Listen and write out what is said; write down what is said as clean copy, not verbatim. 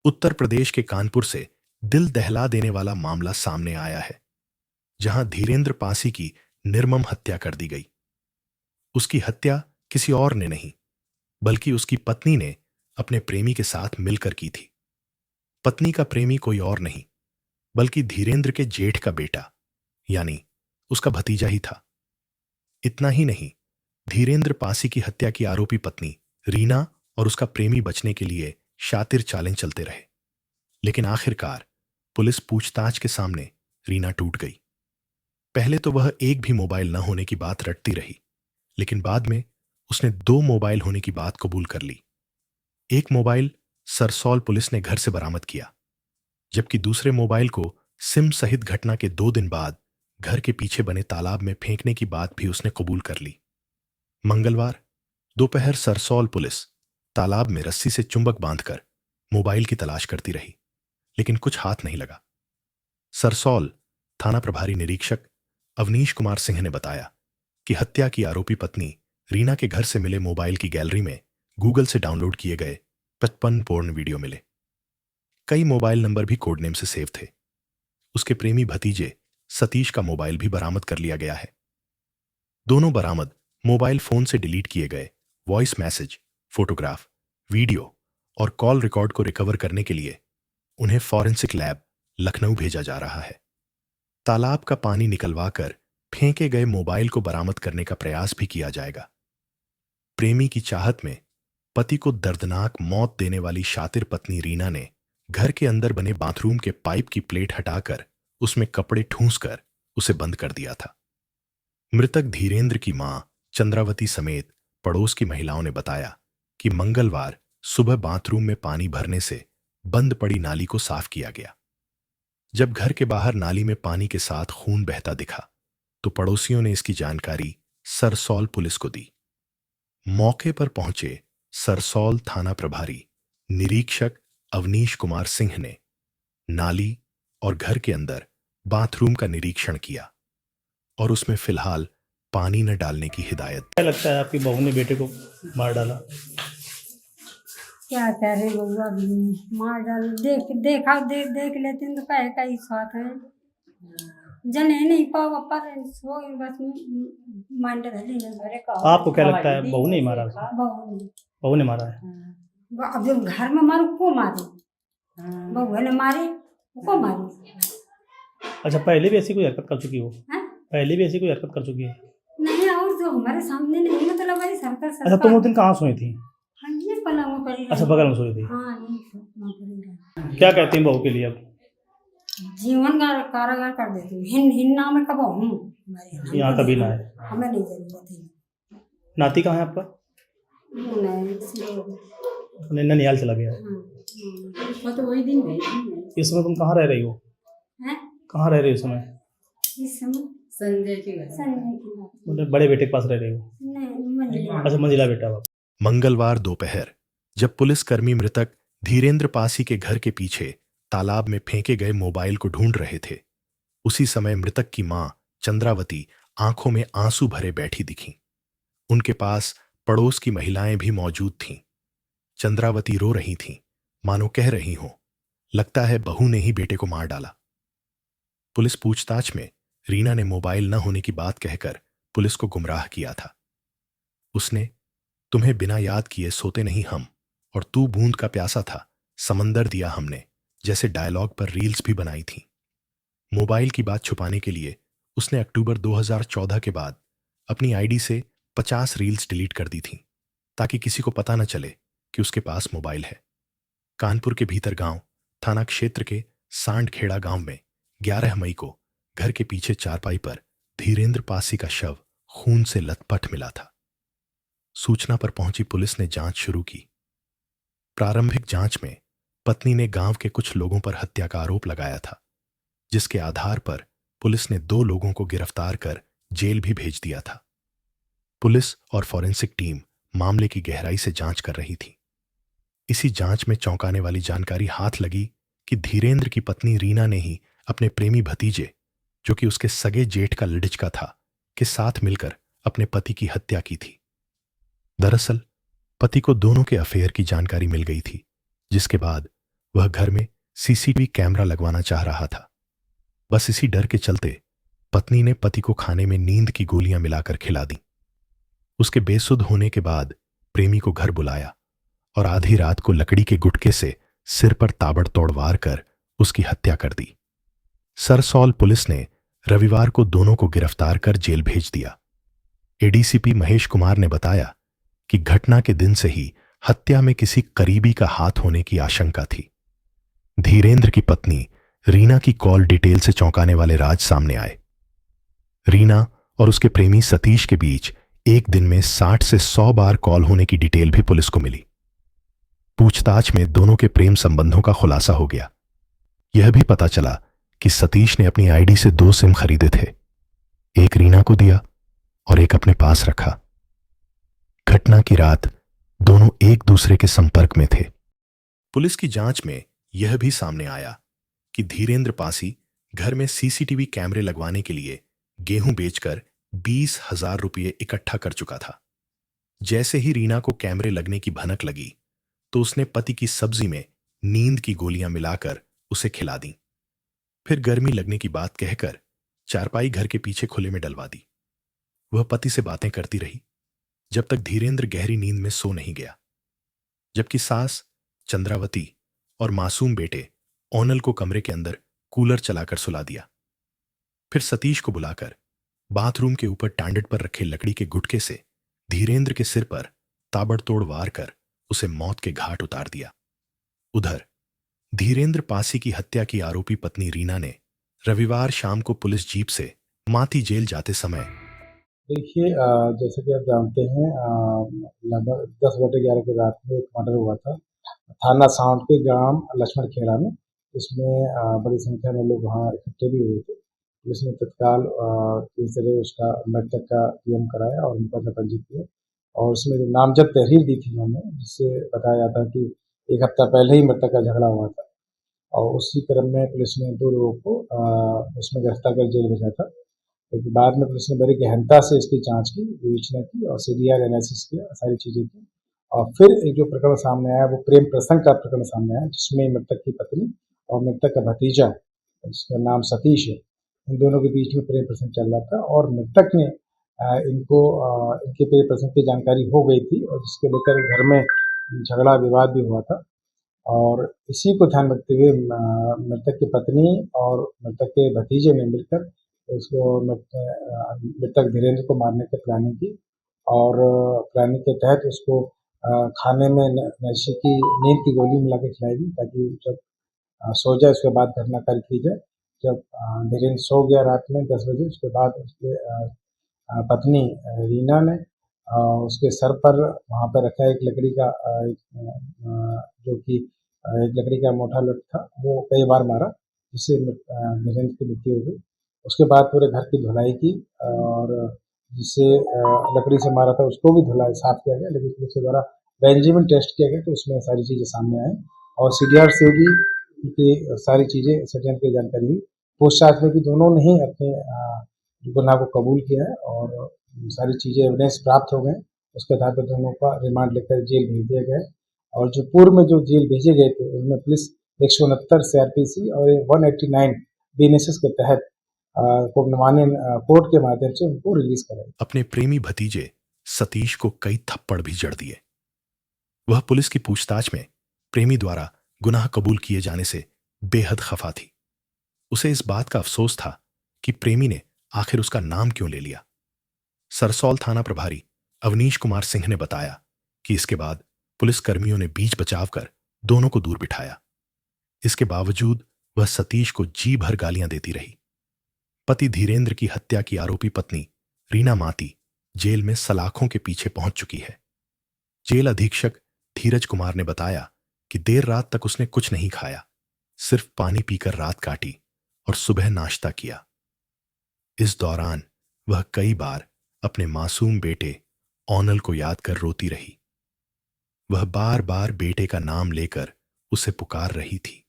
उत्तर प्रदेश के कानपुर से दिल दहला देने वाला मामला सामने आया है, जहां धीरेंद्र पासी की निर्मम हत्या कर दी गई। उसकी हत्या किसी और ने नहीं, बल्कि उसकी पत्नी ने अपने प्रेमी के साथ मिलकर की थी। पत्नी का प्रेमी कोई और नहीं, बल्कि धीरेंद्र के जेठ का बेटा, यानी उसका भतीजा ही था। इतना ही नहीं, धीरेंद्र पासी की हत्या की आरोपी पत्नी रीना और उसका प्रेमी बचने के लिए शातिर चालें चलते रहे, लेकिन आखिरकार पुलिस पूछताछ के सामने रीना टूट गई। पहले तो वह एक भी मोबाइल न होने की बात रटती रही, लेकिन बाद में उसने 2 मोबाइल होने की बात कबूल कर ली। एक मोबाइल सरसौल पुलिस ने घर से बरामद किया, जबकि दूसरे मोबाइल को सिम सहित घटना के 2 दिन बाद घर के पीछे बने तालाब में फेंकने की बात भी उसने कबूल कर ली। मंगलवार दोपहर सरसौल पुलिस तालाब में रस्सी से चुंबक बांधकर मोबाइल की तलाश करती रही, लेकिन कुछ हाथ नहीं लगा। सरसौल थाना प्रभारी निरीक्षक अवनीश कुमार सिंह ने बताया कि हत्या की आरोपी पत्नी रीना के घर से मिले मोबाइल की गैलरी में गूगल से डाउनलोड किए गए 55 पोर्न वीडियो मिले। कई मोबाइल नंबर भी कोडनेम से सेव थे। उसके प्रेमी भतीजे सतीश का मोबाइल भी बरामद कर लिया गया है। दोनों बरामद मोबाइल फोन से डिलीट किए गए वॉइस मैसेज, फोटोग्राफ, वीडियो और कॉल रिकॉर्ड को रिकवर करने के लिए उन्हें फॉरेंसिक लैब लखनऊ भेजा जा रहा है। तालाब का पानी निकलवाकर फेंके गए मोबाइल को बरामद करने का प्रयास भी किया जाएगा। प्रेमी की चाहत में पति को दर्दनाक मौत देने वाली शातिर पत्नी रीना ने घर के अंदर बने बाथरूम के पाइप की प्लेट हटाकर उसमें कपड़े ठूंसकर उसे बंद कर दिया था। मृतक धीरेंद्र की मां चंद्रावती समेत पड़ोस की महिलाओं ने बताया कि मंगलवार सुबह बाथरूम में पानी भरने से बंद पड़ी नाली को साफ किया गया। जब घर के बाहर नाली में पानी के साथ खून बहता दिखा, तो पड़ोसियों ने इसकी जानकारी सरसौल पुलिस को दी। मौके पर पहुंचे सरसौल थाना प्रभारी निरीक्षक अवनीश कुमार सिंह ने नाली और घर के अंदर बाथरूम का निरीक्षण किया और उसमें फिलहाल पानी न डालने की हिदायत। क्या लगता है आपकी बहू ने बेटे को मार डाला? क्या करे बउआ, मार डाल देख लेते तो कहे का ही साथ है, जने नहीं पाओ पर सो बस मांडर है। आपको क्या लगता है बहू ने मारा? बहू ने मारा है। अब जब घर में मारू को मारे, बहू ने मारे को मारे। अच्छा, पहले भी ऐसी कोई हरकत कर चुकी हो? पहले भी ऐसी कोई हरकत कर चुकी है? नहीं, और जो हमारे सामने नहीं, मतलब वही सरकार। अच्छा, तुम उस दिन कहाँ सोई थी? ये पलंग पर। अच्छा, बगल में सोई थी। हाँ, क्या कहती हैं बहू के लिए अब? जीवन का कारागार कर देती हूँ। हिन्ना में कब हूँ यहाँ कभी ना है। हमें नहीं जरूरत है। नाती कहाँ है आपका? ननिहाल चला गया है। तो वही दिन इस समय तुम कहाँ रह रही हो? कहाँ रह रही हो इस समय? संजय की मतलब बड़े बेटे के पास रह रही हो? नहीं, अच्छा, मंजिला बेटा। मंगलवार दोपहर जब पुलिसकर्मी मृतक धीरेंद्र पासी के घर के पीछे तालाब में फेंके गए मोबाइल को ढूंढ रहे थे, उसी समय मृतक की मां चंद्रावती आंखों में आंसू भरे बैठी दिखीं। उनके पास पड़ोस की महिलाएं भी मौजूद थीं। चंद्रावती रो रही थीं, मानो कह रही हों, लगता है बहू ने ही बेटे को मार डाला। पुलिस पूछताछ में रीना ने मोबाइल न होने की बात कहकर पुलिस को गुमराह किया था। उसने तुम्हें बिना याद किए सोते नहीं हम, और तू बूंद का प्यासा था, समंदर दिया हमने, जैसे डायलॉग पर रील्स भी बनाई थी। मोबाइल की बात छुपाने के लिए उसने अक्टूबर 2014 के बाद अपनी आईडी से 50 रील्स डिलीट कर दी थीं, ताकि किसी को पता न चले कि उसके पास मोबाइल है। कानपुर के भीतर गांव थाना क्षेत्र के सांडखेड़ा गांव में 11 मई को घर के पीछे चारपाई पर धीरेंद्र पासी का शव खून से लथपथ मिला था। सूचना पर पहुंची पुलिस ने जांच शुरू की। प्रारंभिक जांच में पत्नी ने गांव के कुछ लोगों पर हत्या का आरोप लगाया था, जिसके आधार पर पुलिस ने 2 लोगों को गिरफ्तार कर जेल भी भेज दिया था। पुलिस और फॉरेंसिक टीम मामले की गहराई से जांच कर रही थी। इसी जांच में चौंकाने वाली जानकारी हाथ लगी कि धीरेंद्र की पत्नी रीना ने ही अपने प्रेमी भतीजे, जो कि उसके सगे जेठ का लड़िचका था, के साथ मिलकर अपने पति की हत्या की थी। दरअसल पति को दोनों के अफेयर की जानकारी मिल गई थी, जिसके बाद वह घर में सीसीटीवी कैमरा लगवाना चाह रहा था। बस इसी डर के चलते पत्नी ने पति को खाने में नींद की गोलियां मिलाकर खिला दी। उसके बेसुध होने के बाद प्रेमी को घर बुलाया और आधी रात को लकड़ी के गुटके से सिर पर ताबड़तोड़ वार कर उसकी हत्या कर दी। सरसौल पुलिस ने रविवार को दोनों को गिरफ्तार कर जेल भेज दिया। एडीसीपी महेश कुमार ने बताया कि घटना के दिन से ही हत्या में किसी करीबी का हाथ होने की आशंका थी। धीरेंद्र की पत्नी रीना की कॉल डिटेल से चौंकाने वाले राज सामने आए। रीना और उसके प्रेमी सतीश के बीच एक दिन में 60 से 100 बार कॉल होने की डिटेल भी पुलिस को मिली। पूछताछ में दोनों के प्रेम संबंधों का खुलासा हो गया। यह भी पता चला कि सतीश ने अपनी आईडी से 2 सिम खरीदे थे, एक रीना को दिया और एक अपने पास रखा। घटना की रात दोनों एक दूसरे के संपर्क में थे। पुलिस की जांच में यह भी सामने आया कि धीरेंद्र पासी घर में सीसीटीवी कैमरे लगवाने के लिए गेहूं बेचकर 20,000 रुपये इकट्ठा कर चुका था। जैसे ही रीना को कैमरे लगने की भनक लगी तो उसने पति की सब्जी में नींद की गोलियां मिलाकर उसे खिला दी। फिर गर्मी लगने की बात कहकर चारपाई घर के पीछे खुले में डलवा दी। वह पति से बातें करती रही जब तक धीरेंद्र गहरी नींद में सो नहीं गया, जबकि सास चंद्रावती और मासूम बेटे ओनल को कमरे के अंदर कूलर चलाकर सुला दिया। फिर सतीश को बुलाकर बाथरूम के ऊपर टांडट पर रखे लकड़ी के गुटके से धीरेंद्र के सिर पर ताबड़तोड़ वार कर उसे मौत के घाट उतार दिया। उधर धीरेंद्र पासी की हत्या की आरोपी पत्नी रीना ने रविवार शाम को पुलिस जीप से माती जेल जाते समय देखिए, जैसे कि आप जानते हैं, लगभग 10:11 की रात में एक मर्डर हुआ था थाना साउंड के ग्राम लक्ष्मण खेड़ा में। इसमें बड़ी संख्या में लोग वहाँ इकट्ठे भी हुए थे। पुलिस ने तत्काल किस तरह उसका मृतक का पीएम कराया और मुकदमा पंजीकृत किया और उसमें जो नामजद तहरीर दी थी उन्होंने, जिससे बताया जाता कि एक हफ्ता पहले ही मृतक का झगड़ा हुआ था और उसी क्रम में पुलिस ने 2 लोगों को उसमें गिरफ्तार कर जेल भेजा था। लेकिन बाद में पुलिस ने बड़ी गहनता से इसकी जांच की, विवेचना की और सीडीआर एनालिसिस किया, सारी चीज़ें की और फिर एक जो प्रकरण सामने आया वो प्रेम प्रसंग का प्रकरण सामने आया, जिसमें मृतक की पत्नी और मृतक का भतीजा जिसका नाम सतीश है, इन दोनों के बीच में प्रेम प्रसंग चल रहा था और मृतक ने इनके प्रेम प्रसंग की जानकारी हो गई थी और जिसके लेकर घर में झगड़ा विवाद भी हुआ था। और इसी को ध्यान रखते हुए मृतक की पत्नी और मृतक के भतीजे ने मिलकर इसको मृतक धीरेंद्र को मारने की प्लानिंग की और प्लानिंग के तहत उसको खाने में नशे की नींद की गोली मिला के खिलाई दी ताकि जब सो जाए उसके बाद घटना कार्य की जाए। जब धीरेंद्र सो गया रात में 10 बजे, उसके बाद उसके पत्नी रीना ने उसके सर पर वहाँ पर रखा एक लकड़ी का जो कि एक लकड़ी का मोटा लठ था, वो कई बार मारा जिससे धीरेंद्र की मृत्यु हो गई। उसके बाद पूरे घर की धुलाई की और जिससे लकड़ी से मारा था उसको भी धुलाई साफ किया गया, लेकिन पुलिस द्वारा बेंजामिन टेस्ट किया गया तो उसमें सारी चीज़ें सामने आई और सीडीआर से भी उनकी सारी चीज़ें सटन की जानकारी हुई। पूछताछ में भी दोनों ने ही अपने गुनाह को कबूल किया है और सारी चीज़ें एविडेंस प्राप्त हो गए। उसके आधार पर दोनों का रिमांड लेकर जेल भेज दिया गया और जो पूर्व में जो जेल भेजे गए थे उनमें पुलिस 169 CRPC और 189 BNSS के तहत कोर्ट के माध्यम से उनको रिलीज कराई। अपने प्रेमी भतीजे सतीश को कई थप्पड़ भी जड़ दिए। वह पुलिस की पूछताछ में प्रेमी द्वारा गुनाह कबूल किए जाने से बेहद खफा थी। उसे इस बात का अफसोस था कि प्रेमी ने आखिर उसका नाम क्यों ले लिया। सरसौल थाना प्रभारी अवनीश कुमार सिंह ने बताया कि इसके बाद पुलिस कर्मियों ने बीच बचाव कर दोनों को दूर बिठाया। इसके बावजूद वह सतीश को जी भर गालियां देती रही। पति धीरेंद्र की हत्या की आरोपी पत्नी रीना माती जेल में सलाखों के पीछे पहुंच चुकी है। जेल अधीक्षक धीरज कुमार ने बताया कि देर रात तक उसने कुछ नहीं खाया, सिर्फ पानी पीकर रात काटी और सुबह नाश्ता किया। इस दौरान वह कई बार अपने मासूम बेटे ओनल को याद कर रोती रही। वह बार बार बेटे का नाम लेकर उसे पुकार रही थी।